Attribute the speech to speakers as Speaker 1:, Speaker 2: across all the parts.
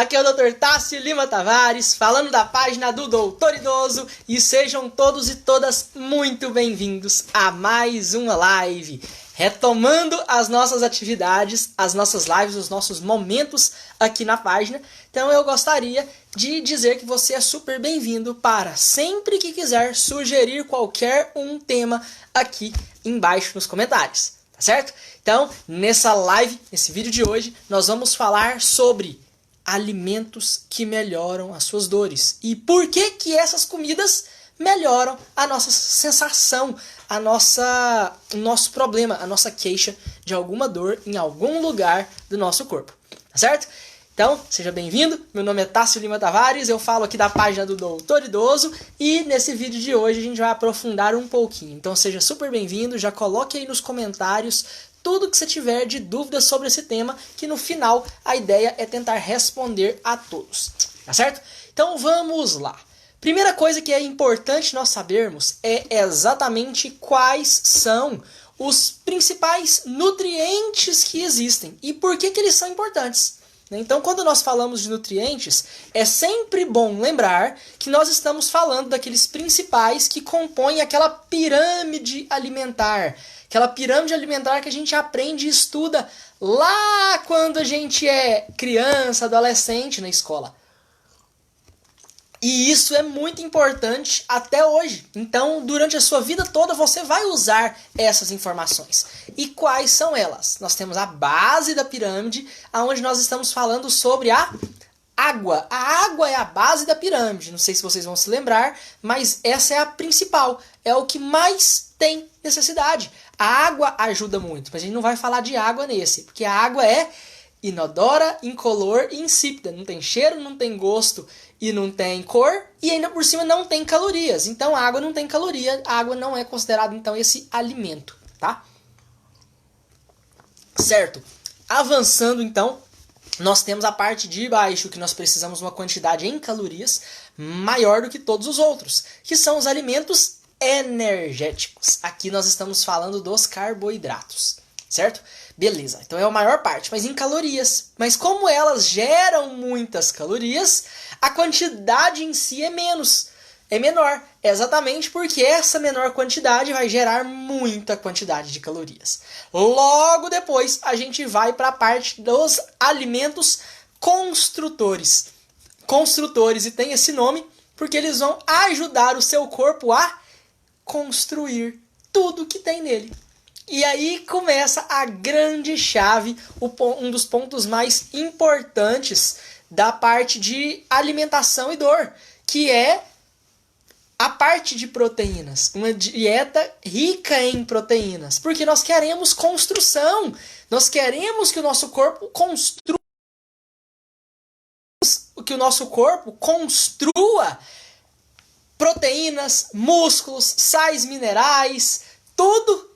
Speaker 1: Aqui é o Dr. Tássio Lima Tavares, falando da página do Doutor Idoso, e sejam todos e todas muito bem-vindos a mais uma live, retomando as nossas atividades, as nossas lives, os nossos momentos aqui na página. Então eu gostaria de dizer que você é super bem-vindo para sempre que quiser sugerir qualquer um tema aqui embaixo nos comentários, tá certo? Então, nessa live, nesse vídeo de hoje, nós vamos falar sobre alimentos que melhoram as suas dores. E por que que essas comidas melhoram a nossa sensação, o nosso problema, a nossa queixa de alguma dor em algum lugar do nosso corpo, tá certo? Então, seja bem-vindo, meu nome é Tássio Lima Tavares, eu falo aqui da página do Doutor Idoso e nesse vídeo de hoje a gente vai aprofundar um pouquinho. Então seja super bem-vindo, já coloque aí nos comentários tudo que você tiver de dúvidas sobre esse tema, que no final a ideia é tentar responder a todos, tá certo? Então vamos lá. Primeira coisa que é importante nós sabermos é exatamente quais são os principais nutrientes que existem e por que que eles são importantes. Então, quando nós falamos de nutrientes, é sempre bom lembrar que nós estamos falando daqueles principais que compõem aquela pirâmide alimentar. Aquela pirâmide alimentar que a gente aprende e estuda lá quando a gente é criança, adolescente na escola. E isso é muito importante até hoje. Então, durante a sua vida toda, você vai usar essas informações. E quais são elas? Nós temos a base da pirâmide, onde nós estamos falando sobre a água. A água é a base da pirâmide. Não sei se vocês vão se lembrar, mas essa é a principal. É o que mais tem necessidade. A água ajuda muito, mas a gente não vai falar de água nesse, porque a água é inodora, incolor e insípida. Não tem cheiro, não tem gosto e não tem cor, e ainda por cima não tem calorias. Então a água não tem caloria, a água não é considerada então esse alimento, tá? Certo. Avançando então, nós temos a parte de baixo, que nós precisamos de uma quantidade em calorias maior do que todos os outros, que são os alimentos energéticos. Aqui nós estamos falando dos carboidratos, certo? Beleza, então é a maior parte, mas em calorias. Mas como elas geram muitas calorias, a quantidade em si é menor. É exatamente porque essa menor quantidade vai gerar muita quantidade de calorias. Logo depois, a gente vai para a parte dos alimentos construtores. Construtores, e tem esse nome porque eles vão ajudar o seu corpo a construir tudo que tem nele. E aí começa a grande chave, um dos pontos mais importantes da parte de alimentação e dor, que é a parte de proteínas. Uma dieta rica em proteínas, porque nós queremos construção, nós queremos que o nosso corpo construa proteínas, músculos, sais minerais, tudo.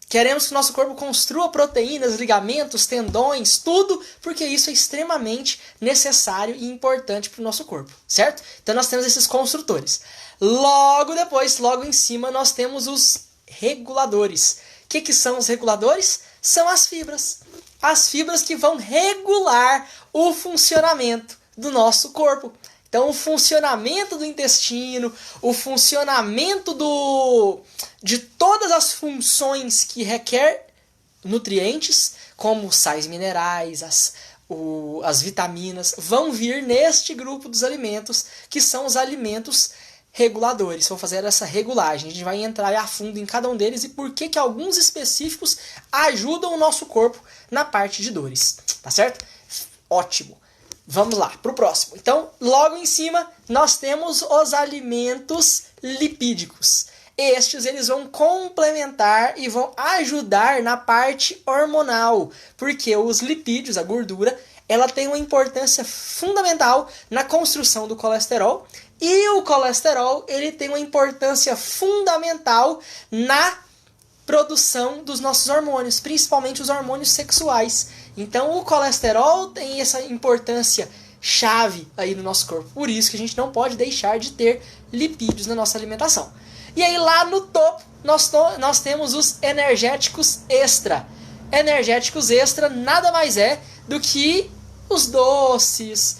Speaker 1: Queremos que o nosso corpo construa proteínas, ligamentos, tendões, tudo, porque isso é extremamente necessário e importante para o nosso corpo, certo? Então nós temos esses construtores. Logo depois, logo em cima, nós temos os reguladores. O que são os reguladores? São as fibras. As fibras que vão regular o funcionamento do nosso corpo. Então, o funcionamento do intestino, o funcionamento de todas as funções que requer nutrientes, como sais minerais, as vitaminas, vão vir neste grupo dos alimentos, que são os alimentos reguladores. Vão fazer essa regulagem. A gente vai entrar a fundo em cada um deles e por que alguns específicos ajudam o nosso corpo na parte de dores. Tá certo? Ótimo. Vamos lá, para o próximo. Então, logo em cima, nós temos os alimentos lipídicos. Estes, eles vão complementar e vão ajudar na parte hormonal, porque os lipídios, a gordura, ela tem uma importância fundamental na construção do colesterol, e o colesterol, ele tem uma importância fundamental na produção dos nossos hormônios, principalmente os hormônios sexuais. Então o colesterol tem essa importância chave aí no nosso corpo. Por isso que a gente não pode deixar de ter lipídios na nossa alimentação. E aí lá no topo nós temos os energéticos extra. Energéticos extra nada mais é do que os doces,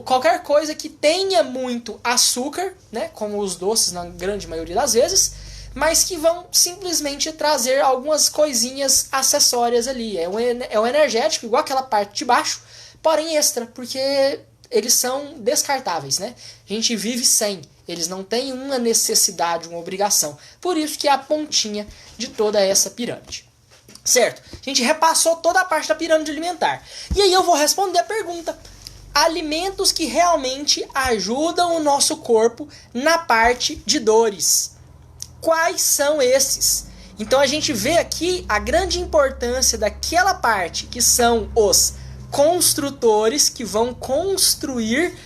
Speaker 1: qualquer coisa que tenha muito açúcar, né, como os doces na grande maioria das vezes, mas que vão simplesmente trazer algumas coisinhas acessórias ali. É um energético, igual aquela parte de baixo, porém extra, porque eles são descartáveis, né? A gente vive sem, eles não têm uma necessidade, uma obrigação. Por isso que é a pontinha de toda essa pirâmide. Certo? A gente repassou toda a parte da pirâmide alimentar. E aí eu vou responder a pergunta. Alimentos que realmente ajudam o nosso corpo na parte de dores. Quais são esses? Então a gente vê aqui a grande importância daquela parte que são os construtores, que vão construir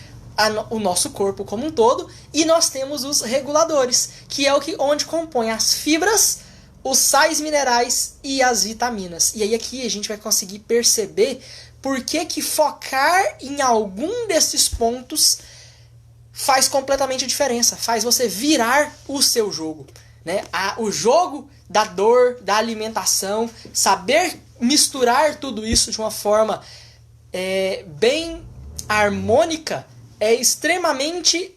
Speaker 1: o nosso corpo como um todo, e nós temos os reguladores, que é onde compõem as fibras, os sais minerais e as vitaminas. E aí aqui a gente vai conseguir perceber por que focar em algum desses pontos faz completamente a diferença, faz você virar o seu jogo, né? O jogo da dor, da alimentação, saber misturar tudo isso de uma forma bem harmônica é extremamente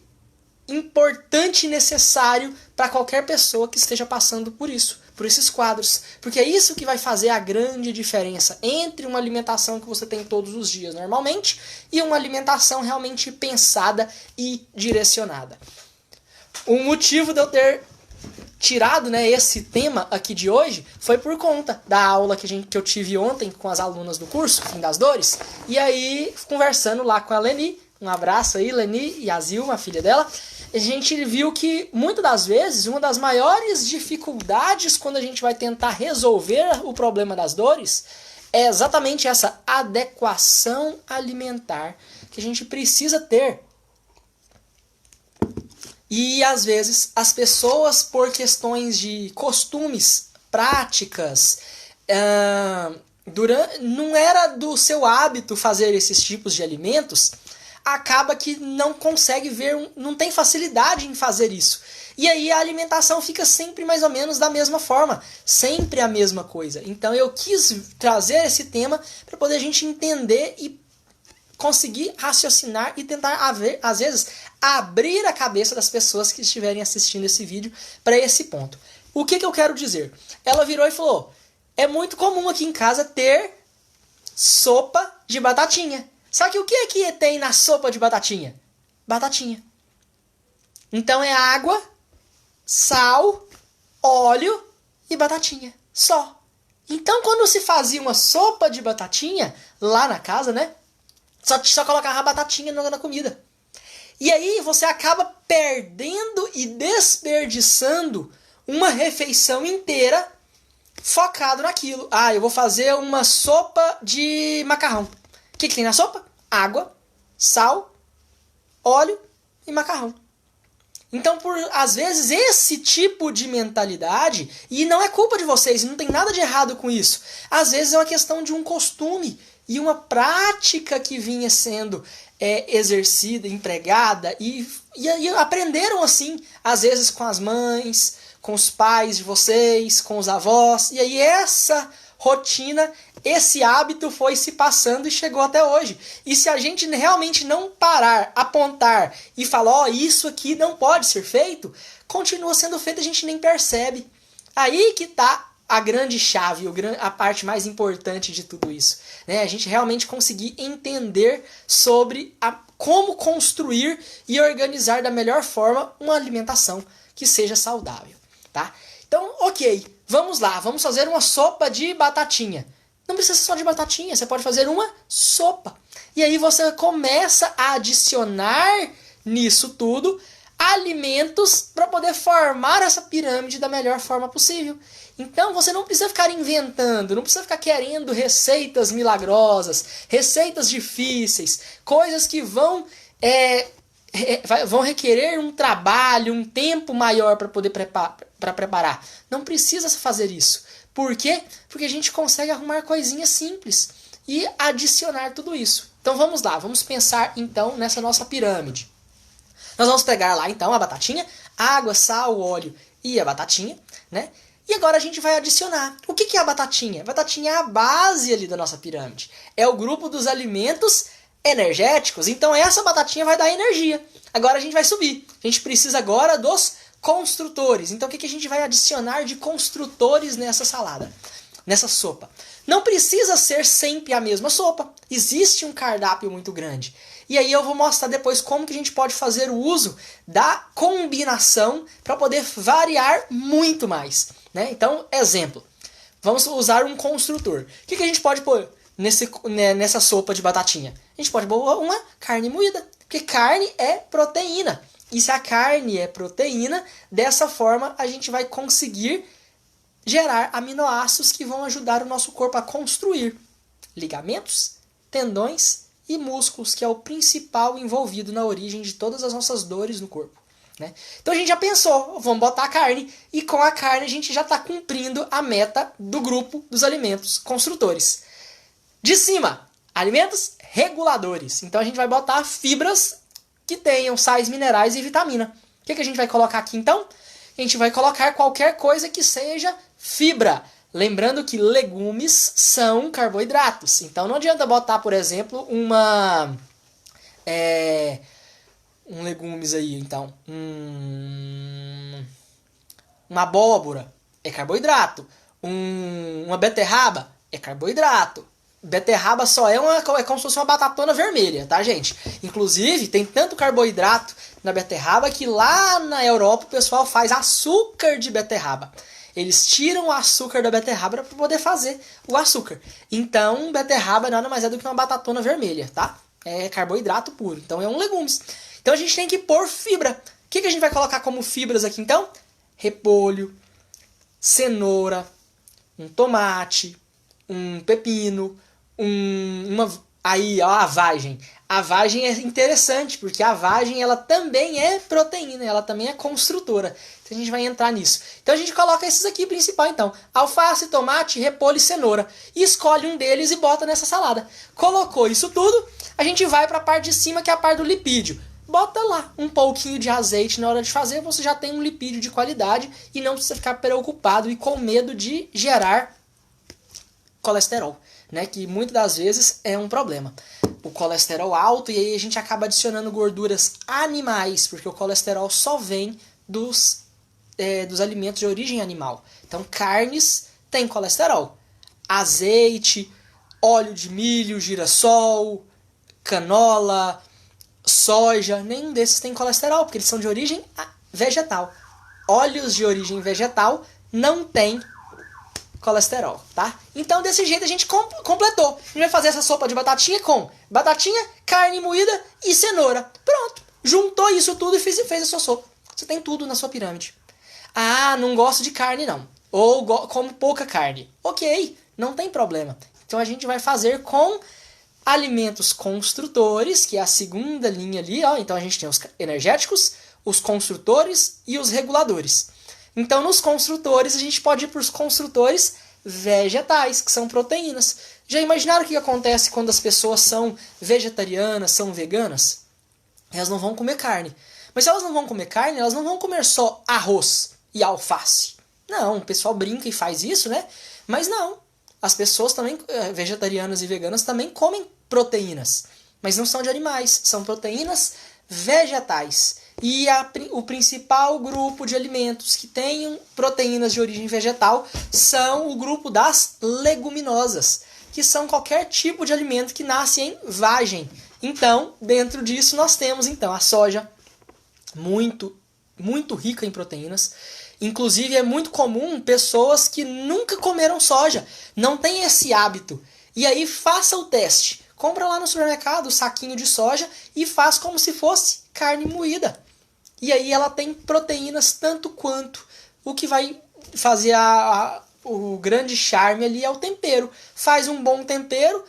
Speaker 1: importante e necessário para qualquer pessoa que esteja passando por isso, por esses quadros, porque é isso que vai fazer a grande diferença entre uma alimentação que você tem todos os dias normalmente e uma alimentação realmente pensada e direcionada. O motivo de eu ter tirado, né, esse tema aqui de hoje foi por conta da aula que eu tive ontem com as alunas do curso Fim das Dores, e aí conversando lá com a Leni, um abraço aí, Leni e a Zilma, a filha dela, a gente viu que muitas das vezes uma das maiores dificuldades quando a gente vai tentar resolver o problema das dores é exatamente essa adequação alimentar que a gente precisa ter. E às vezes as pessoas, por questões de costumes, práticas, não era do seu hábito fazer esses tipos de alimentos, acaba que não consegue ver, não tem facilidade em fazer isso. E aí a alimentação fica sempre mais ou menos da mesma forma, sempre a mesma coisa. Então eu quis trazer esse tema para poder a gente entender e conseguir raciocinar e tentar, às vezes, abrir a cabeça das pessoas que estiverem assistindo esse vídeo para esse ponto. O que eu quero dizer? Ela virou e falou, é muito comum aqui em casa ter sopa de batatinha. Só que o que tem na sopa de batatinha? Batatinha. Então é água, sal, óleo e batatinha. Só. Então quando se fazia uma sopa de batatinha, lá na casa, né? Só colocava a batatinha na comida. E aí você acaba perdendo e desperdiçando uma refeição inteira focado naquilo. Eu vou fazer uma sopa de macarrão. O que tem na sopa? Água, sal, óleo e macarrão. Então, às vezes, esse tipo de mentalidade, e não é culpa de vocês, não tem nada de errado com isso. Às vezes é uma questão de um costume e uma prática que vinha sendo exercida, empregada, e aprenderam assim, às vezes com as mães, com os pais de vocês, com os avós, e aí essa rotina, esse hábito foi se passando e chegou até hoje. E se a gente realmente não parar, apontar e falar, isso aqui não pode ser feito, continua sendo feito, a gente nem percebe. Aí que está a grande chave, a parte mais importante de tudo isso, né? A gente realmente conseguir entender sobre como construir e organizar da melhor forma uma alimentação que seja saudável, tá? Então, ok, vamos lá, vamos fazer uma sopa de batatinha. Não precisa ser só de batatinha, você pode fazer uma sopa. E aí você começa a adicionar nisso tudo alimentos para poder formar essa pirâmide da melhor forma possível. Então você não precisa ficar inventando, não precisa ficar querendo receitas milagrosas, receitas difíceis, coisas que vão requerer um trabalho, um tempo maior para poder preparar. Não precisa fazer isso. Por quê? Porque a gente consegue arrumar coisinhas simples e adicionar tudo isso. Então vamos lá, vamos pensar então nessa nossa pirâmide. Nós vamos pegar lá então a batatinha, água, sal, óleo e a batatinha, né? E agora a gente vai adicionar. O que é a batatinha? A batatinha é a base ali da nossa pirâmide. É o grupo dos alimentos energéticos. Então essa batatinha vai dar energia. Agora a gente vai subir. A gente precisa agora dos construtores. Então o que a gente vai adicionar de construtores nessa salada? Nessa sopa. Não precisa ser sempre a mesma sopa. Existe um cardápio muito grande. E aí eu vou mostrar depois como que a gente pode fazer o uso da combinação para poder variar muito mais. Né? Então, exemplo. Vamos usar um construtor. O que a gente pode pôr nessa sopa de batatinha? A gente pode pôr uma carne moída. Porque carne é proteína. E se a carne é proteína, dessa forma a gente vai conseguir gerar aminoácidos que vão ajudar o nosso corpo a construir ligamentos, tendões e músculos, que é o principal envolvido na origem de todas as nossas dores no corpo. Né? Então a gente já pensou, vamos botar a carne, e com a carne a gente já está cumprindo a meta do grupo dos alimentos construtores. De cima, alimentos reguladores. Então a gente vai botar fibras que tenham sais minerais e vitamina. O que a gente vai colocar aqui então? A gente vai colocar qualquer coisa que seja fibra. Lembrando que legumes são carboidratos. Então não adianta botar, por exemplo, um legumes aí, então. Uma abóbora é carboidrato. Uma beterraba é carboidrato. Beterraba só é como se fosse uma batatona vermelha, tá, gente? Inclusive, tem tanto carboidrato na beterraba que lá na Europa o pessoal faz açúcar de beterraba. Eles tiram o açúcar da beterraba para poder fazer o açúcar. Então, beterraba nada mais é do que uma batatona vermelha, tá? É carboidrato puro. Então, é um legumes. Então, a gente tem que pôr fibra. O que a gente vai colocar como fibras aqui, então? Repolho, cenoura, um tomate, um pepino, aí, ó, a vagem. A vagem é interessante, porque a vagem ela também é proteína, ela também é construtora. Então a gente vai entrar nisso. Então a gente coloca esses aqui principal, então. Alface, tomate, repolho e cenoura. E escolhe um deles e bota nessa salada. Colocou isso tudo, a gente vai para a parte de cima, que é a parte do lipídio. Bota lá um pouquinho de azeite na hora de fazer, você já tem um lipídio de qualidade e não precisa ficar preocupado e com medo de gerar colesterol, né, que muitas das vezes é um problema. O colesterol alto, e aí a gente acaba adicionando gorduras animais, porque o colesterol só vem dos alimentos de origem animal. Então, carnes têm colesterol. Azeite, óleo de milho, girassol, canola, soja, nenhum desses tem colesterol, porque eles são de origem vegetal. Óleos de origem vegetal não têm colesterol, tá? Então, desse jeito a gente completou. A gente vai fazer essa sopa de batatinha com batatinha, carne moída e cenoura. Pronto. Juntou isso tudo e fez a sua sopa. Você tem tudo na sua pirâmide. Ah, não gosto de carne não. Ou como pouca carne. Ok, não tem problema. Então, a gente vai fazer com alimentos construtores, que é a segunda linha ali, ó. Então, a gente tem os energéticos, os construtores e os reguladores. Então, nos construtores, a gente pode ir para os construtores vegetais, que são proteínas. Já imaginaram o que acontece quando as pessoas são vegetarianas, são veganas? Elas não vão comer carne. Mas se elas não vão comer carne, elas não vão comer só arroz e alface. Não, o pessoal brinca e faz isso, né? Mas não. As pessoas também, vegetarianas e veganas, também comem proteínas. Mas não são de animais, são proteínas vegetais. E o principal grupo de alimentos que tenham proteínas de origem vegetal são o grupo das leguminosas, que são qualquer tipo de alimento que nasce em vagem. Então, dentro disso, nós temos então a soja, muito rica em proteínas. Inclusive, é muito comum pessoas que nunca comeram soja, não têm esse hábito. E aí, faça o teste. Compra lá no supermercado o saquinho de soja e faz como se fosse carne moída. E aí ela tem proteínas tanto quanto. O que vai fazer o grande charme ali é o tempero. Faz um bom tempero,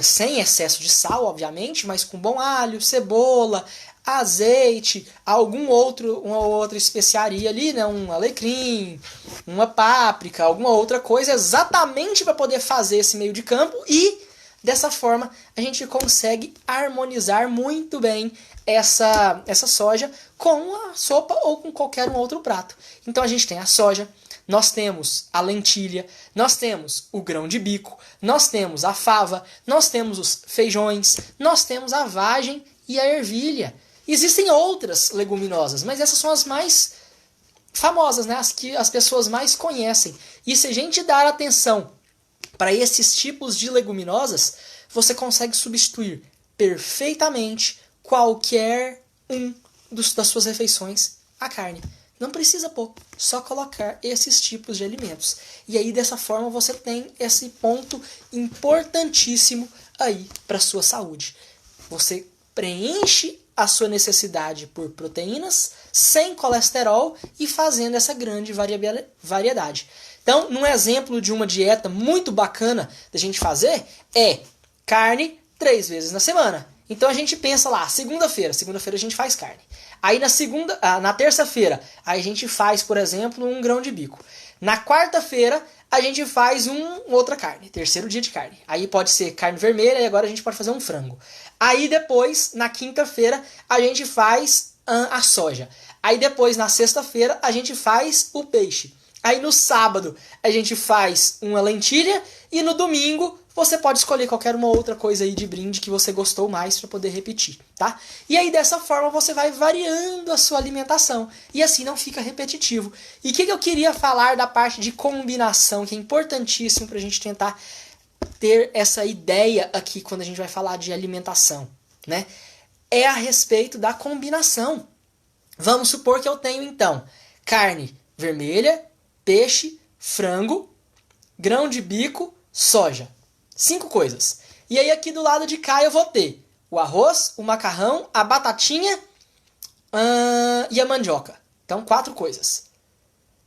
Speaker 1: sem excesso de sal, obviamente, mas com bom alho, cebola, azeite, uma outra especiaria ali, né? Um alecrim, uma páprica, alguma outra coisa, exatamente para poder fazer esse meio de campo, e dessa forma a gente consegue harmonizar muito bem essa soja com a sopa ou com qualquer um outro prato. Então a gente tem a soja, nós temos a lentilha, nós temos o grão de bico, nós temos a fava, nós temos os feijões, nós temos a vagem e a ervilha. Existem outras leguminosas, mas essas são as mais famosas, né? As que as pessoas mais conhecem. E se a gente dar atenção para esses tipos de leguminosas, você consegue substituir perfeitamente qualquer das suas refeições à carne. Não precisa pôr, só colocar esses tipos de alimentos. E aí, dessa forma, você tem esse ponto importantíssimo aí para a sua saúde. Você preenche a sua necessidade por proteínas, sem colesterol e fazendo essa grande variedade. Então, um exemplo de uma dieta muito bacana da gente fazer é carne 3 vezes na semana. Então a gente pensa lá, segunda-feira a gente faz carne. Aí na terça-feira a gente faz, por exemplo, um grão de bico. Na quarta-feira a gente faz outra carne, terceiro dia de carne. Aí pode ser carne vermelha e agora a gente pode fazer um frango. Aí depois, na quinta-feira, a gente faz a soja. Aí depois, na sexta-feira, a gente faz o peixe. Aí no sábado a gente faz uma lentilha e no domingo você pode escolher qualquer uma outra coisa aí de brinde que você gostou mais para poder repetir, tá? E aí dessa forma você vai variando a sua alimentação e assim não fica repetitivo. E o que eu queria falar da parte de combinação, que é importantíssimo para a gente tentar ter essa ideia aqui quando a gente vai falar de alimentação, né? É a respeito da combinação. Vamos supor que eu tenho então carne vermelha, peixe, frango, grão de bico, soja. 5 coisas. E aí aqui do lado de cá eu vou ter o arroz, o macarrão, a batatinha e a mandioca. Então 4 coisas.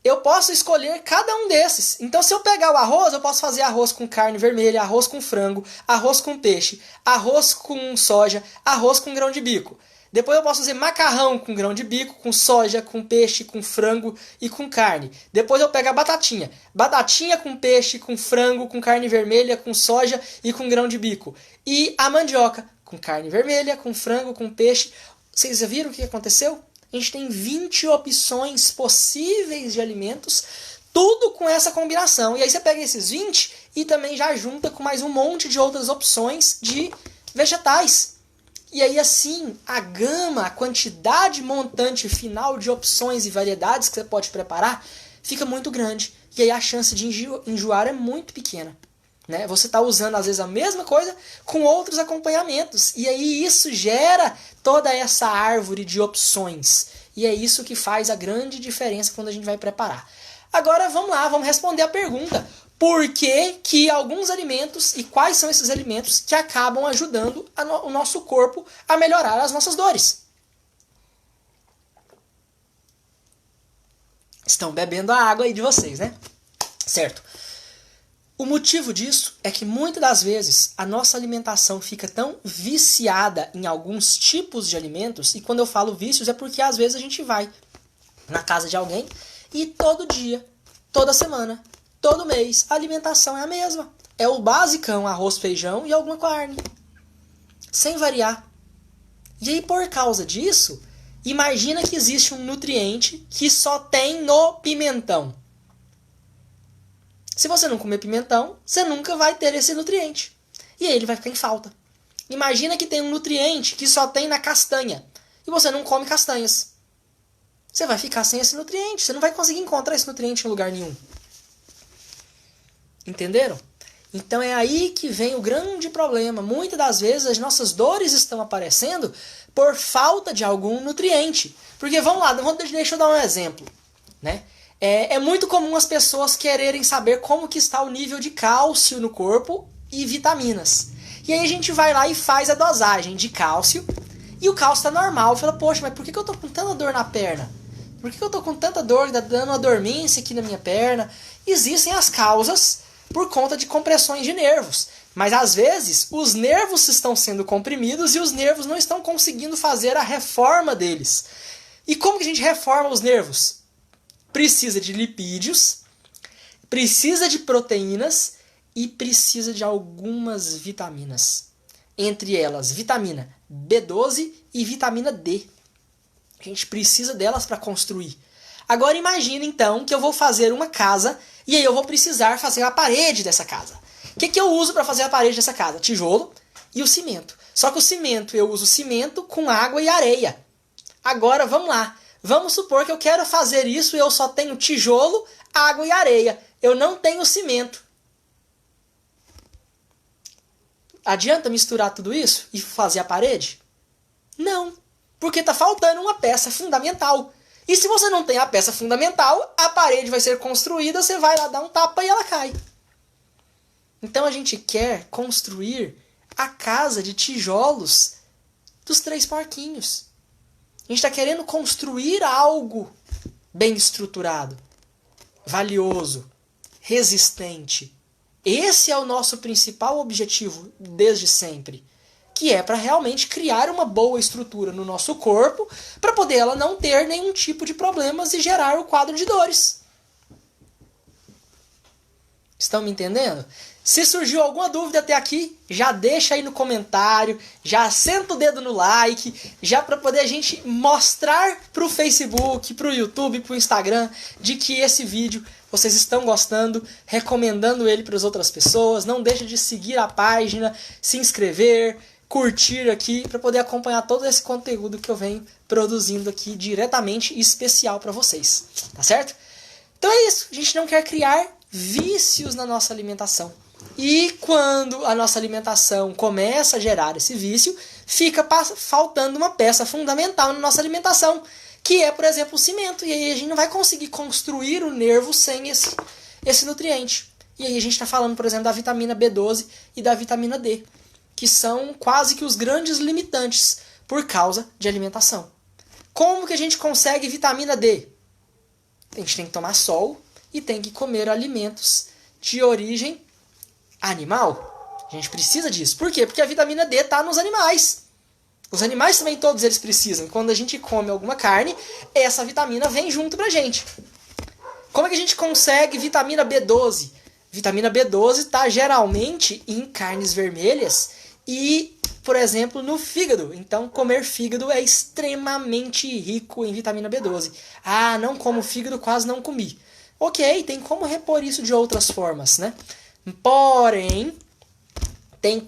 Speaker 1: Eu posso escolher cada um desses. Então se eu pegar o arroz, eu posso fazer arroz com carne vermelha, arroz com frango, arroz com peixe, arroz com soja, arroz com grão de bico. Depois eu posso fazer macarrão com grão de bico, com soja, com peixe, com frango e com carne. Depois eu pego a batatinha. Batatinha com peixe, com frango, com carne vermelha, com soja e com grão de bico. E a mandioca com carne vermelha, com frango, com peixe. Vocês já viram o que aconteceu? A gente tem 20 opções possíveis de alimentos, tudo com essa combinação. E aí você pega esses 20 e também já junta com mais um monte de outras opções de vegetais. E aí assim, a gama, a quantidade montante final de opções e variedades que você pode preparar fica muito grande. E aí a chance de enjoar é muito pequena. Né? Você está usando às vezes a mesma coisa com outros acompanhamentos. E aí isso gera toda essa árvore de opções. E é isso que faz a grande diferença quando a gente vai preparar. Agora vamos lá, vamos responder a pergunta. Por que alguns alimentos e quais são esses alimentos que acabam ajudando o nosso corpo a melhorar as nossas dores? Estão bebendo a água aí de vocês, né? Certo. O motivo disso é que muitas das vezes a nossa alimentação fica tão viciada em alguns tipos de alimentos, e quando eu falo vícios é porque às vezes a gente vai na casa de alguém e todo dia, toda semana, todo mês, a alimentação é a mesma. É o basicão, arroz, feijão e alguma carne. Sem variar. E aí, por causa disso, imagina que existe um nutriente que só tem no pimentão. Se você não comer pimentão, você nunca vai ter esse nutriente. E aí ele vai ficar em falta. Imagina que tem um nutriente que só tem na castanha. E você não come castanhas. Você vai ficar sem esse nutriente. Você não vai conseguir encontrar esse nutriente em lugar nenhum. Entenderam? Então é aí que vem o grande problema. Muitas das vezes as nossas dores estão aparecendo por falta de algum nutriente. Porque vamos lá, deixa eu dar um exemplo. Né? É muito comum as pessoas quererem saber como que está o nível de cálcio no corpo e vitaminas. E aí a gente vai lá e faz a dosagem de cálcio e o cálcio está normal. Fala, poxa, mas por que eu estou com tanta dor na perna? Por que eu estou com tanta dor, tá dando uma dormência aqui na minha perna? Existem as causas por conta de compressões de nervos. Mas às vezes os nervos estão sendo comprimidos e os nervos não estão conseguindo fazer a reforma deles. E como que a gente reforma os nervos? Precisa de lipídios, precisa de proteínas e precisa de algumas vitaminas. Entre elas, vitamina B12 e vitamina D. A gente precisa delas para construir. Agora imagina então que eu vou fazer uma casa e aí eu vou precisar fazer a parede dessa casa. O que eu uso para fazer a parede dessa casa? Tijolo e o cimento. Só que o cimento, eu uso cimento com água e areia. Agora vamos lá. Vamos supor que eu quero fazer isso e eu só tenho tijolo, água e areia. Eu não tenho cimento. Adianta misturar tudo isso e fazer a parede? Não, porque está faltando uma peça fundamental. E se você não tem a peça fundamental, a parede vai ser construída, você vai lá dar um tapa e ela cai. Então a gente quer construir a casa de tijolos dos 3 porquinhos. A gente está querendo construir algo bem estruturado, valioso, resistente. Esse é o nosso principal objetivo desde sempre, que é para realmente criar uma boa estrutura no nosso corpo, para poder ela não ter nenhum tipo de problemas e gerar o quadro de dores. Estão me entendendo? Se surgiu alguma dúvida até aqui, já deixa aí no comentário, já senta o dedo no like, já para poder a gente mostrar para o Facebook, para o YouTube, para o Instagram, de que esse vídeo vocês estão gostando, recomendando ele para as outras pessoas. Não deixa de seguir a página, se inscrever, curtir aqui, para poder acompanhar todo esse conteúdo que eu venho produzindo aqui diretamente e especial para vocês, tá certo? Então é isso, a gente não quer criar vícios na nossa alimentação. E quando a nossa alimentação começa a gerar esse vício, fica faltando uma peça fundamental na nossa alimentação, que é, por exemplo, o cimento. E aí a gente não vai conseguir construir o nervo sem esse nutriente. E aí a gente está falando, por exemplo, da vitamina B12 e da vitamina D, que são quase que os grandes limitantes por causa de alimentação. Como que a gente consegue vitamina D? A gente tem que tomar sol e tem que comer alimentos de origem animal. A gente precisa disso. Por quê? Porque a vitamina D está nos animais. Os animais também, todos eles precisam. Quando a gente come alguma carne, essa vitamina vem junto pra gente. Como é que a gente consegue vitamina B12? Vitamina B12 está geralmente em carnes vermelhas e, por exemplo, no fígado. Então, comer fígado é extremamente rico em vitamina B12. Ah, não como fígado, quase não comi. Ok, tem como repor isso de outras formas, né? Porém, tem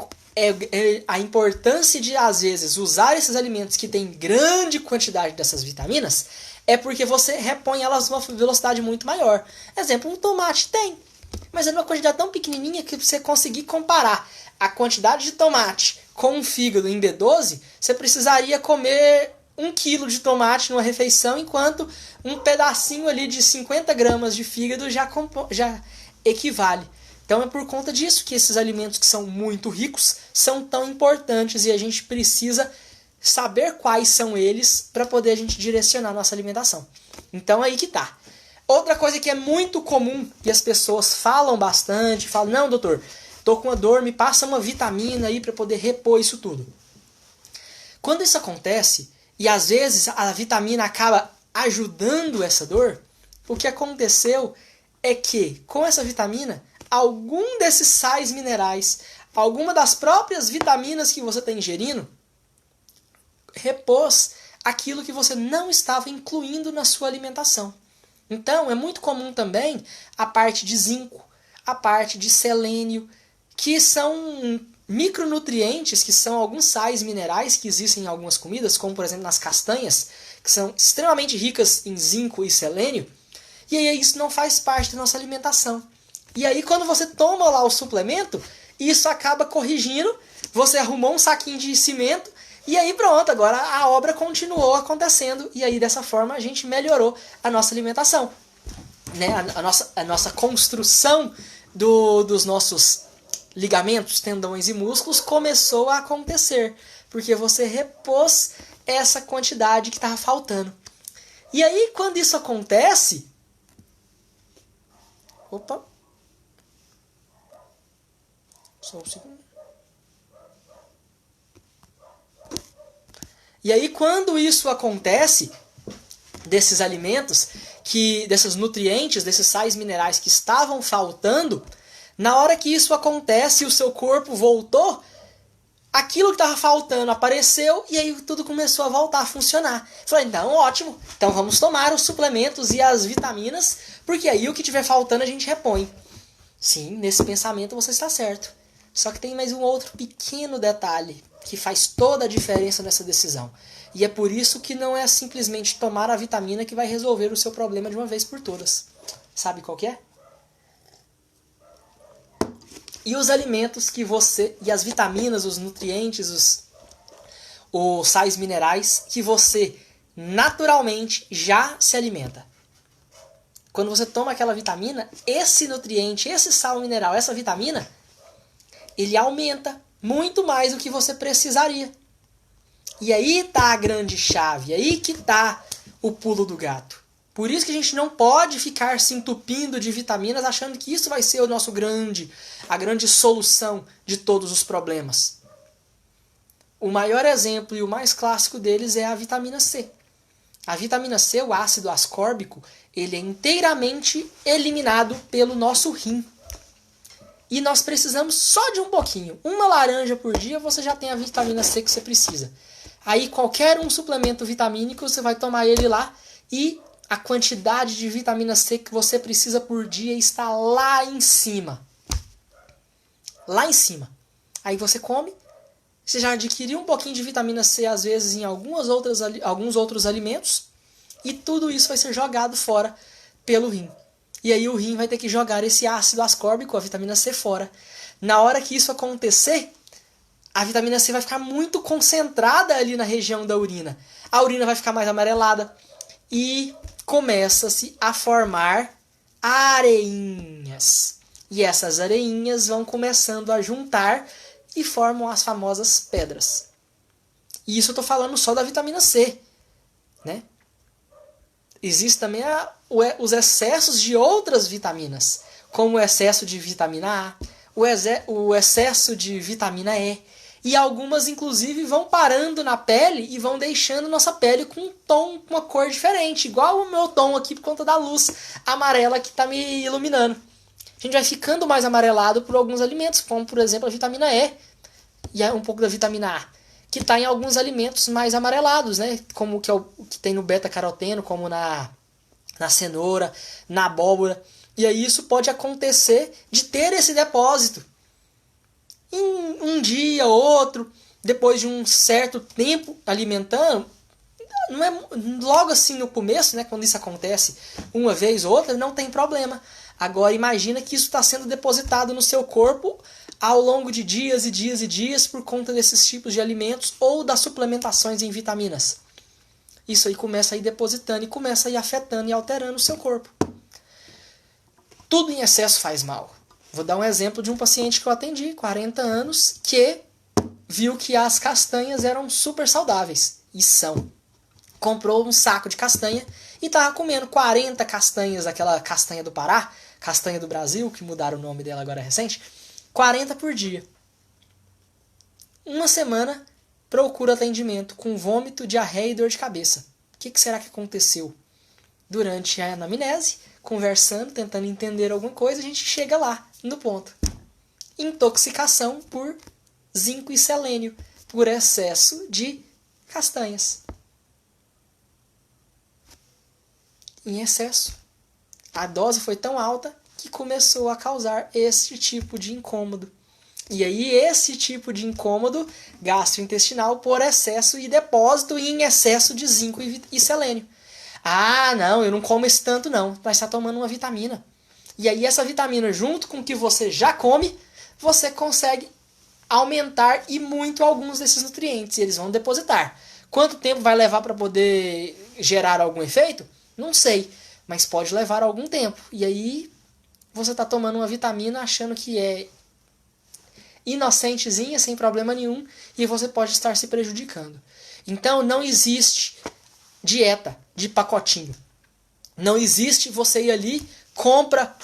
Speaker 1: a importância de, às vezes, usar esses alimentos que têm grande quantidade dessas vitaminas é porque você repõe elas numa velocidade muito maior. Exemplo, um tomate tem, mas é numa quantidade tão pequenininha que você conseguir comparar a quantidade de tomate com um fígado em B12, você precisaria comer 1 quilo de tomate numa refeição, enquanto um pedacinho ali de 50 gramas de fígado já equivale. Então é por conta disso que esses alimentos que são muito ricos são tão importantes e a gente precisa saber quais são eles para poder a gente direcionar a nossa alimentação. Então aí que tá. Outra coisa que é muito comum e as pessoas falam bastante, falam, não doutor, tô com uma dor, me passa uma vitamina aí para poder repor isso tudo. Quando isso acontece, e às vezes a vitamina acaba ajudando essa dor, o que aconteceu é que com essa vitamina, algum desses sais minerais, alguma das próprias vitaminas que você está ingerindo, repôs aquilo que você não estava incluindo na sua alimentação. Então, é muito comum também a parte de zinco, a parte de selênio, que são micronutrientes, que são alguns sais minerais que existem em algumas comidas, como por exemplo nas castanhas, que são extremamente ricas em zinco e selênio, e aí isso não faz parte da nossa alimentação. E aí quando você toma lá o suplemento, isso acaba corrigindo, você arrumou um saquinho de cimento, e aí pronto, agora a obra continuou acontecendo, e aí dessa forma a gente melhorou a nossa alimentação. Né? A nossa construção dos nossos ligamentos, tendões e músculos começou a acontecer, porque você repôs essa quantidade que estava faltando. E aí quando isso acontece... Opa! Só um segundo. E aí quando isso acontece, desses alimentos, desses nutrientes, desses sais minerais que estavam faltando, na hora que isso acontece e o seu corpo voltou, aquilo que estava faltando apareceu e aí tudo começou a voltar a funcionar. Falei, então ótimo, então vamos tomar os suplementos e as vitaminas, porque aí o que tiver faltando a gente repõe. Sim, nesse pensamento você está certo. Só que tem mais um outro pequeno detalhe que faz toda a diferença nessa decisão. E é por isso que não é simplesmente tomar a vitamina que vai resolver o seu problema de uma vez por todas. Sabe qual que é? E os alimentos que você... E as vitaminas, os nutrientes, os sais minerais que você naturalmente já se alimenta. Quando você toma aquela vitamina, esse nutriente, esse sal mineral, essa vitamina, ele aumenta muito mais do que você precisaria. E aí tá a grande chave, aí que tá o pulo do gato. Por isso que a gente não pode ficar se entupindo de vitaminas achando que isso vai ser a grande solução de todos os problemas. O maior exemplo e o mais clássico deles é a vitamina C. A vitamina C, o ácido ascórbico, ele é inteiramente eliminado pelo nosso rim. E nós precisamos só de um pouquinho. Uma laranja por dia você já tem a vitamina C que você precisa. Aí qualquer um suplemento vitamínico você vai tomar ele lá e a quantidade de vitamina C que você precisa por dia está lá em cima. Lá em cima. Aí você come, você já adquiriu um pouquinho de vitamina C às vezes em alguns outros alimentos e tudo isso vai ser jogado fora pelo rim. E aí o rim vai ter que jogar esse ácido ascórbico, a vitamina C, fora. Na hora que isso acontecer, a vitamina C vai ficar muito concentrada ali na região da urina. A urina vai ficar mais amarelada e começa-se a formar areinhas. E essas areinhas vão começando a juntar e formam as famosas pedras. E isso eu estou falando só da vitamina C, né? Existe também os excessos de outras vitaminas, como o excesso de vitamina A, o excesso de vitamina E, e algumas inclusive vão parando na pele e vão deixando nossa pele com um tom, uma cor diferente, igual o meu tom aqui por conta da luz amarela que está me iluminando. A gente vai ficando mais amarelado por alguns alimentos, como por exemplo a vitamina E e um pouco da vitamina A, que está em alguns alimentos mais amarelados, né? Como o que tem no beta-caroteno, como na cenoura, na abóbora. E aí isso pode acontecer de ter esse depósito. Em um dia ou outro, depois de um certo tempo alimentando, não é logo assim no começo, né? Quando isso acontece uma vez ou outra, não tem problema. Agora imagina que isso está sendo depositado no seu corpo ao longo de dias e dias e dias por conta desses tipos de alimentos ou das suplementações em vitaminas. Isso aí começa a ir depositando e começa a ir afetando e alterando o seu corpo. Tudo em excesso faz mal. Vou dar um exemplo de um paciente que eu atendi, 40 anos, que viu que as castanhas eram super saudáveis. E são. Comprou um saco de castanha e estava comendo 40 castanhas, aquela castanha do Pará, castanha do Brasil, que mudaram o nome dela agora recente, 40 por dia. Uma semana, procura atendimento com vômito, diarreia e dor de cabeça. O que será que aconteceu? Durante a anamnese, conversando, tentando entender alguma coisa, a gente chega lá, no ponto. Intoxicação por zinco e selênio, por excesso de castanhas. Em excesso. A dose foi tão alta que começou a causar esse tipo de incômodo. E aí esse tipo de incômodo gastrointestinal por excesso e depósito em excesso de zinco e selênio. Ah, não, eu não como esse tanto não, mas está tomando uma vitamina. E aí essa vitamina junto com o que você já come, você consegue aumentar e muito alguns desses nutrientes. E eles vão depositar. Quanto tempo vai levar para poder gerar algum efeito? Não sei, mas pode levar algum tempo. E aí você está tomando uma vitamina achando que é inocentezinha, sem problema nenhum, e você pode estar se prejudicando. Então não existe dieta de pacotinho. Não existe você ir ali, compra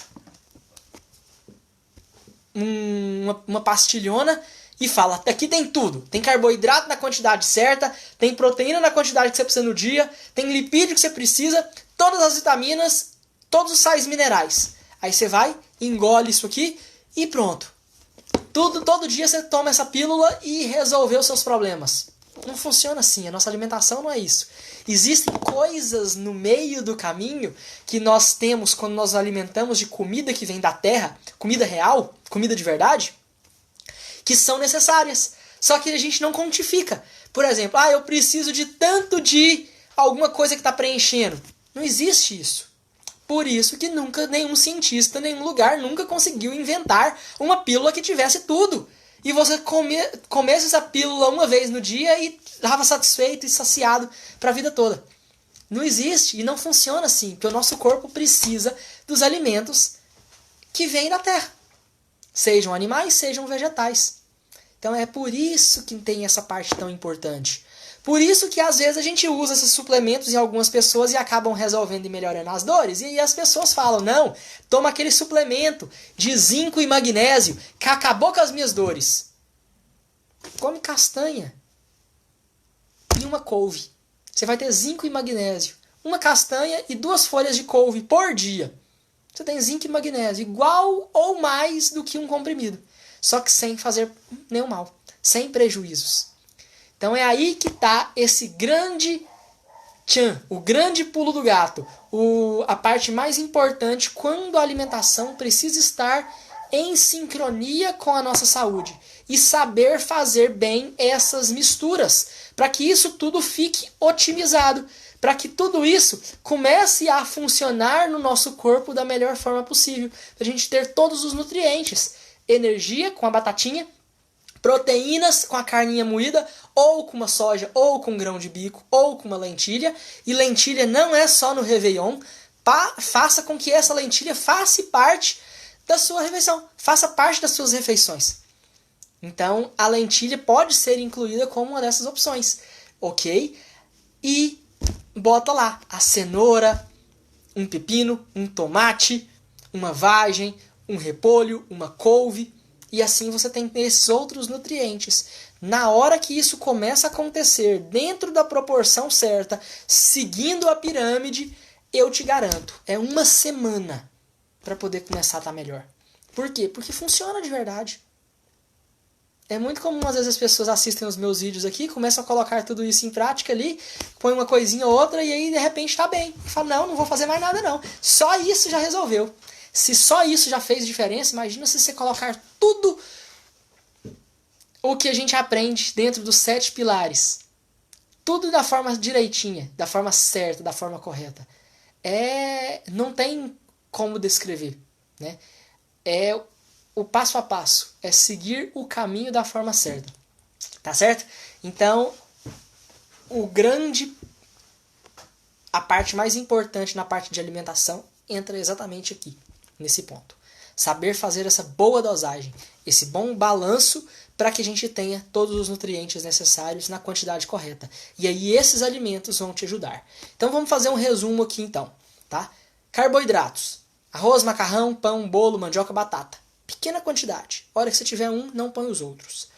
Speaker 1: uma pastilhona e fala, aqui tem tudo. Tem carboidrato na quantidade certa, tem proteína na quantidade que você precisa no dia, tem lipídio que você precisa, todas as vitaminas, todos os sais minerais. Aí você vai, engole isso aqui e pronto. Todo dia você toma essa pílula e resolveu seus problemas. Não funciona assim, a nossa alimentação não é isso. Existem coisas no meio do caminho que nós temos quando nós alimentamos de comida que vem da terra, comida real, comida de verdade, que são necessárias. Só que a gente não quantifica. Por exemplo, eu preciso de tanto de alguma coisa que está preenchendo. Não existe isso. Por isso que nunca nenhum cientista, nenhum lugar nunca conseguiu inventar uma pílula que tivesse tudo. E você comesse essa pílula uma vez no dia e estava satisfeito e saciado para a vida toda. Não existe e não funciona assim, porque o nosso corpo precisa dos alimentos que vêm da terra. Sejam animais, sejam vegetais. Então é por isso que tem essa parte tão importante. Por isso que às vezes a gente usa esses suplementos em algumas pessoas e acabam resolvendo e melhorando as dores. E aí as pessoas falam, não, toma aquele suplemento de zinco e magnésio que acabou com as minhas dores. Come castanha e uma couve. Você vai ter zinco e magnésio. Uma castanha e 2 folhas de couve por dia. Você tem zinco e magnésio igual ou mais do que um comprimido. Só que sem fazer nenhum mal. Sem prejuízos. Então é aí que está esse grande o grande pulo do gato. A parte mais importante quando a alimentação precisa estar em sincronia com a nossa saúde. E saber fazer bem essas misturas. Para que isso tudo fique otimizado. Para que tudo isso comece a funcionar no nosso corpo da melhor forma possível. Para a gente ter todos os nutrientes. Energia com a batatinha. Proteínas com a carninha moída, ou com uma soja, ou com grão de bico, ou com uma lentilha. E lentilha não é só no Réveillon. Faça com que essa lentilha faça parte da sua refeição. Faça parte das suas refeições. Então, a lentilha pode ser incluída como uma dessas opções. Ok? E bota lá a cenoura, um pepino, um tomate, uma vagem, um repolho, uma couve. E assim você tem esses outros nutrientes. Na hora que isso começa a acontecer, dentro da proporção certa, seguindo a pirâmide, eu te garanto, é 1 semana para poder começar a estar melhor. Por quê? Porque funciona de verdade. É muito comum, às vezes, as pessoas assistem os meus vídeos aqui, começam a colocar tudo isso em prática ali, põe uma coisinha ou outra e aí, de repente, está bem. Fala, não vou fazer mais nada não. Só isso já resolveu. Se só isso já fez diferença, imagina se você colocar tudo o que a gente aprende dentro dos 7 pilares. Tudo da forma direitinha, da forma certa, da forma correta. Não tem como descrever, né? É o passo a passo. É seguir o caminho da forma certa. Tá certo? Então, a parte mais importante na parte de alimentação entra exatamente aqui. Nesse ponto. Saber fazer essa boa dosagem, esse bom balanço para que a gente tenha todos os nutrientes necessários na quantidade correta. E aí esses alimentos vão te ajudar. Então vamos fazer um resumo aqui então, tá? Carboidratos: arroz, macarrão, pão, bolo, mandioca, batata. Pequena quantidade. A hora que você tiver um, não põe os outros.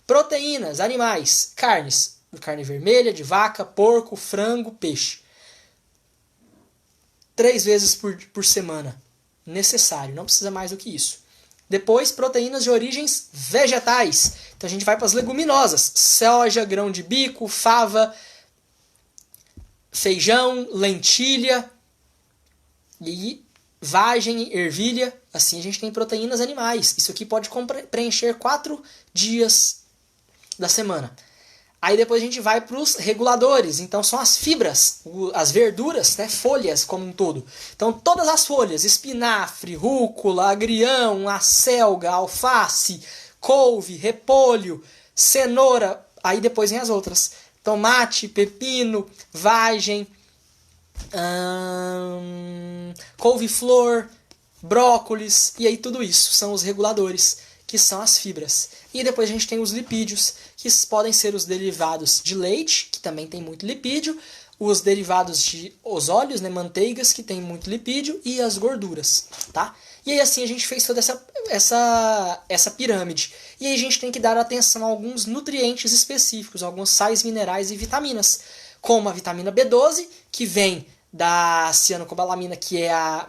Speaker 1: Proteínas, animais, carnes. Carne vermelha, de vaca, porco, frango, peixe. 3 vezes por semana. Necessário, não precisa mais do que isso. Depois, proteínas de origens vegetais. Então a gente vai para as leguminosas: soja, grão de bico, fava, feijão, lentilha e vagem, ervilha. Assim a gente tem proteínas animais. Isso aqui pode preencher 4 dias da semana. Aí depois a gente vai para os reguladores. Então são as fibras, as verduras, né, folhas como um todo. Então todas as folhas: espinafre, rúcula, agrião, acelga, alface, couve, repolho, cenoura. Aí depois vem as outras: tomate, pepino, vagem, couve-flor, brócolis. E aí tudo isso são os reguladores, que são as fibras. E depois a gente tem os lipídios, que podem ser os derivados de leite, que também tem muito lipídio, os derivados os óleos, né, manteigas, que tem muito lipídio, e as gorduras, tá? E aí assim a gente fez toda essa pirâmide. E aí a gente tem que dar atenção a alguns nutrientes específicos, alguns sais minerais e vitaminas, como a vitamina B12, que vem da cianocobalamina, que é a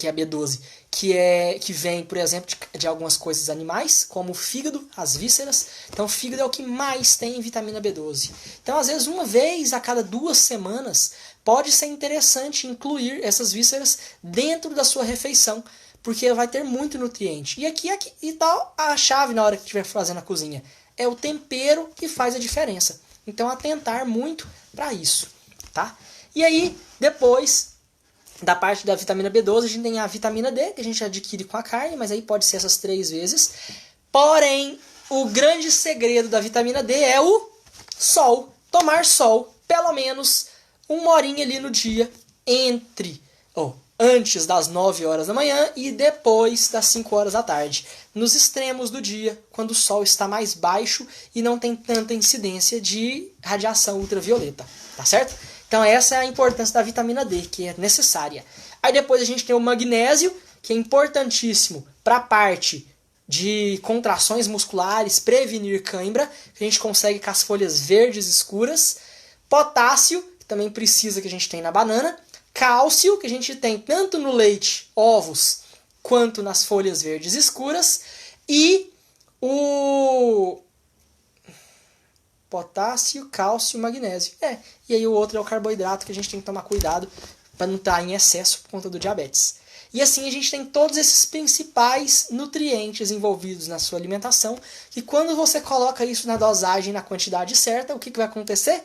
Speaker 1: B12, que vem, por exemplo, de algumas coisas animais, como o fígado, as vísceras. Então o fígado é o que mais tem vitamina B12. Então às vezes uma vez a cada 2 semanas pode ser interessante incluir essas vísceras dentro da sua refeição, porque vai ter muito nutriente. E aqui tá a chave na hora que estiver fazendo a cozinha. É o tempero que faz a diferença. Então atentar muito para isso, tá? E aí, depois da parte da vitamina B12, a gente tem a vitamina D, que a gente adquire com a carne, mas aí pode ser essas 3 vezes. Porém, o grande segredo da vitamina D é o sol. Tomar sol, pelo menos 1 horinha ali no dia, antes das 9 horas da manhã e depois das 5 horas da tarde. Nos extremos do dia, quando o sol está mais baixo e não tem tanta incidência de radiação ultravioleta, tá certo? Então essa é a importância da vitamina D, que é necessária. Aí depois a gente tem o magnésio, que é importantíssimo para a parte de contrações musculares, prevenir cãibra, que a gente consegue com as folhas verdes escuras. Potássio, que também precisa, que a gente tem na banana. Cálcio, que a gente tem tanto no leite, ovos, quanto nas folhas verdes escuras. E o potássio, cálcio, magnésio. E aí o outro é o carboidrato, que a gente tem que tomar cuidado para não estar em excesso por conta do diabetes. E assim a gente tem todos esses principais nutrientes envolvidos na sua alimentação, e quando você coloca isso na dosagem, na quantidade certa, o que vai acontecer?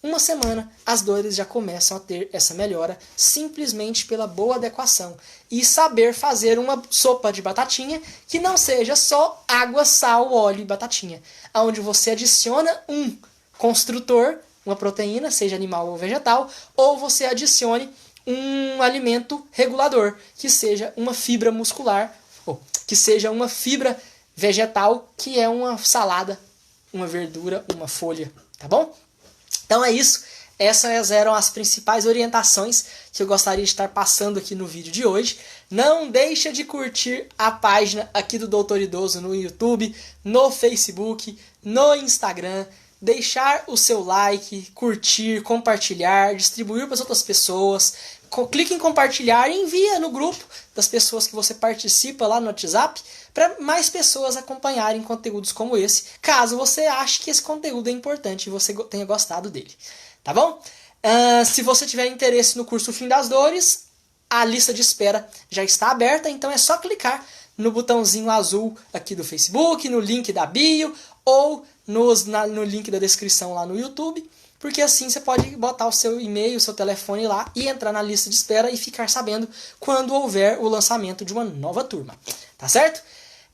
Speaker 1: 1 semana, as dores já começam a ter essa melhora, simplesmente pela boa adequação. E saber fazer uma sopa de batatinha que não seja só água, sal, óleo e batatinha. Onde você adiciona um construtor, uma proteína, seja animal ou vegetal, ou você adicione um alimento regulador, que seja uma fibra muscular, ou que seja uma fibra vegetal, que é uma salada, uma verdura, uma folha, tá bom? Então é isso, essas eram as principais orientações que eu gostaria de estar passando aqui no vídeo de hoje. Não deixa de curtir a página aqui do Doutor Idoso no YouTube, no Facebook, no Instagram, deixar o seu like, curtir, compartilhar, distribuir para as outras pessoas. Clique em compartilhar e envia no grupo das pessoas que você participa lá no WhatsApp, para mais pessoas acompanharem conteúdos como esse, caso você ache que esse conteúdo é importante e você tenha gostado dele, tá bom? Se você tiver interesse no curso Fim das Dores, a lista de espera já está aberta, então é só clicar no botãozinho azul aqui do Facebook, no link da bio ou no link da descrição lá no YouTube, porque assim você pode botar o seu e-mail, o seu telefone lá e entrar na lista de espera e ficar sabendo quando houver o lançamento de uma nova turma, tá certo?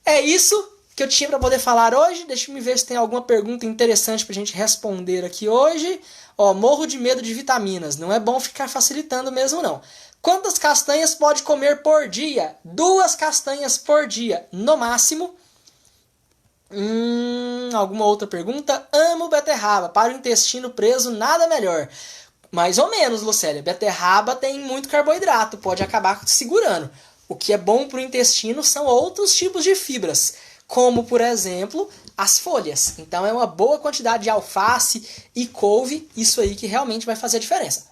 Speaker 1: É isso que eu tinha para poder falar hoje. Deixa eu ver se tem alguma pergunta interessante para a gente responder aqui hoje. Morro de medo de vitaminas. Não é bom ficar facilitando mesmo, não. Quantas castanhas pode comer por dia? 2 castanhas por dia, no máximo. Alguma outra pergunta? Amo beterraba. Para o intestino preso, nada melhor. Mais ou menos, Lucélia. Beterraba tem muito carboidrato, pode acabar segurando. O que é bom para o intestino são outros tipos de fibras, como, por exemplo, as folhas. Então é uma boa quantidade de alface e couve, isso aí que realmente vai fazer a diferença.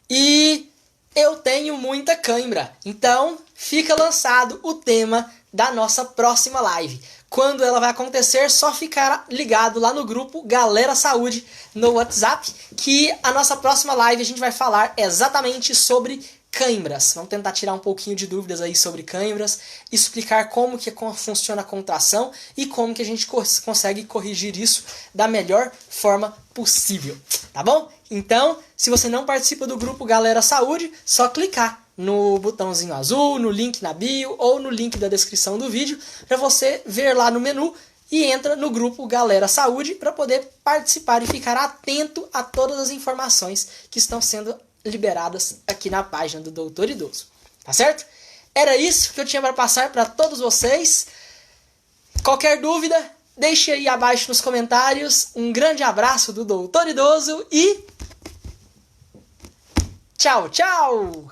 Speaker 1: E eu tenho muita cãibra, então fica lançado o tema da nossa próxima live. Quando ela vai acontecer, só ficar ligado lá no grupo Galera Saúde no WhatsApp, que a nossa próxima live a gente vai falar exatamente sobre cãibras. Vamos tentar tirar um pouquinho de dúvidas aí sobre cãibras, explicar como que funciona a contração e como que a gente consegue corrigir isso da melhor forma possível, tá bom? Então, se você não participa do grupo Galera Saúde, só clicar no botãozinho azul, no link na bio ou no link da descrição do vídeo para você ver lá no menu e entra no grupo Galera Saúde para poder participar e ficar atento a todas as informações que estão sendo liberadas aqui na página do Doutor Idoso, tá certo? Era isso que eu tinha para passar para todos vocês. Qualquer dúvida, deixe aí abaixo nos comentários. Um grande abraço do Doutor Idoso e tchau, tchau!